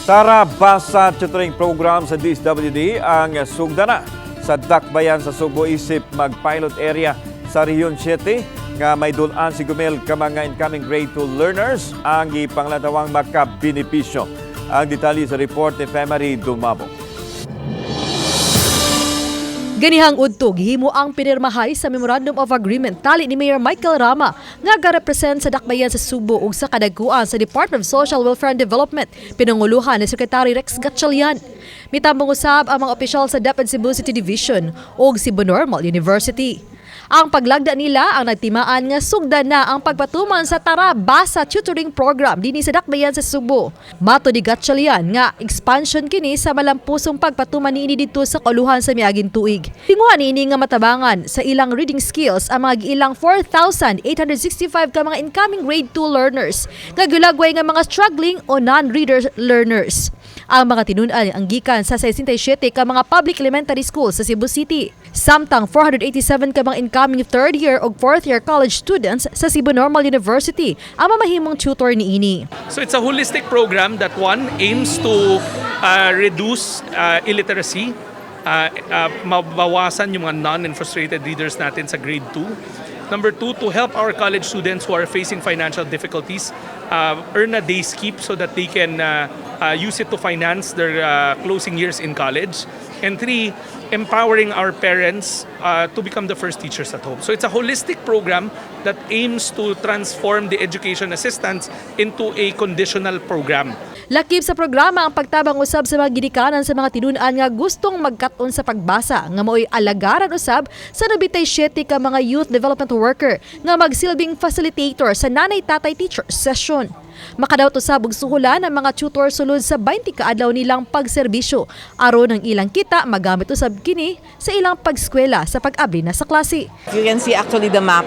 Tara, Basa tutoring program sa DSWD ang sugdan sa dakbayan sa Sugbo isip mag-pilot area sa rehiyon 7 nga may dul-an si gumel ka mga incoming grade 2 learners ang gilantawang maka-benipisyo. Ang detalye sa report ni Femari Dumabo. Ganihang udto gihimo ang pinirmahay sa Memorandum of Agreement tali ni Mayor Michael Rama nga ga-represent sa dakbayan sa Sugbo ug sa kadagkuan sa Department of Social Welfare and Development pinanguluhan ni Secretary Rex Gatchalian. Mitambong usab ang mga opisyal sa DepEd Cebu City Division ug Cebu Normal University. Ang paglagda nila ang nagtimaan nga sugdan na ang pagpatuman sa Tara Basa tutoring program dinhi sa dakbayan sa Sugbo. Mato ni Gatchalian nga expansion kini sa malampusong pagpatuman niini didto sa kauluhan sa miaging tuig. Tinguha niini nga matabangan sa ilang reading skills ang mga giilang 4,865 ka mga incoming grade 2 learners nga gulagway nga mga struggling o non-reader learners. Ang mga tinun-an ang gikan sa 67 ka mga public elementary schools sa Cebu City. Samtang 487 ka mga incoming third year o fourth year college students sa Cebu Normal University ang mamahimong tutor niini. So it's a holistic program that one aims to reduce illiteracy, mabawasan yung mga non and frustrated readers natin sa grade 2. Number 2, to help our college students who are facing financial difficulties earn a day's keep so that they can use it to finance their closing years in college. And 3, empowering our parents to become the first teachers at home. So it's a holistic program that aims to transform the education assistance into a conditional program. Lakip sa programa ang pagtabang usab sa mga ginikanan sa mga tinun-an nga gustong magkat-on sa pagbasa nga mao'y alagaran usab sa 97 ka mga youth development worker nga magsilbing facilitator sa nanay-tatay teacher session. Makadaot usab og suhulan ang mga tutor sulod sa 20 ka adlaw nilang pagserbisyo aron ang ilang kita magamit usab kini sa ilang pagskwela sa pag-abli na sa klase. You can see actually the map.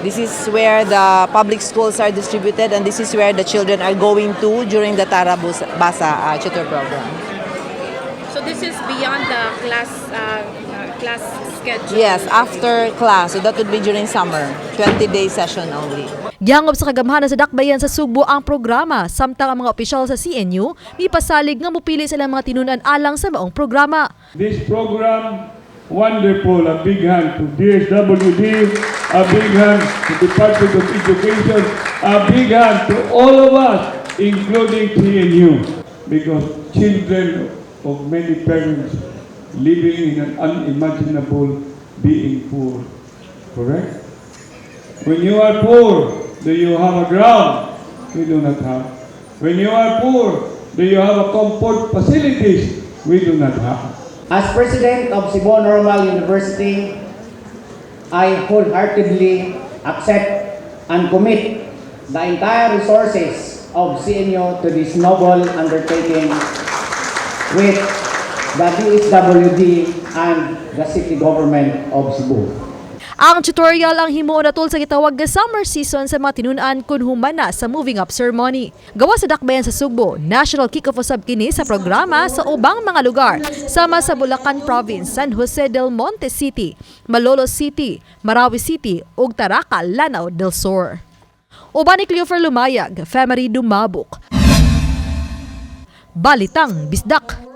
This is where the public schools are distributed and this is where the children are going to during the Tara Basa tutor program. So this is beyond the class schedule? Yes, after class. So that would be during summer, 20-day session only. Gihangob sa kagamhanan sa dakbayan sa Sugbo ang programa, samtang ang mga opisyal sa CNU mipasalig nga mupili sila mga tinunan alang sa maong programa. This program, wonderful. A big hand to DSWD, a big hand to the Department of Education, a big hand to all of us, including CNU, because children of many parents living in an unimaginable being poor. Correct? When you are poor, do you have a ground? We do not have. When you are poor, do you have a comfort facilities? We do not have. As President of Cebu Normal University, I wholeheartedly accept and commit the entire resources of CNU to this noble undertaking with the DSWD and the city government of Cebu. Ang tutorial ang himuon atol sa gitawag nga summer season sa mga tinun-an kun humana sa moving up ceremony. Gawa sa dakbayan sa Sugbo, national kick-off usab kini sa programa sa ubang mga lugar sama sa Bulacan Province, San Jose del Monte City, Malolos City, Marawi City ug Taracal, Lanao del Sur. Uban ni Cleofer Lumayag, Femari Dumabok. Balitang Bisdak.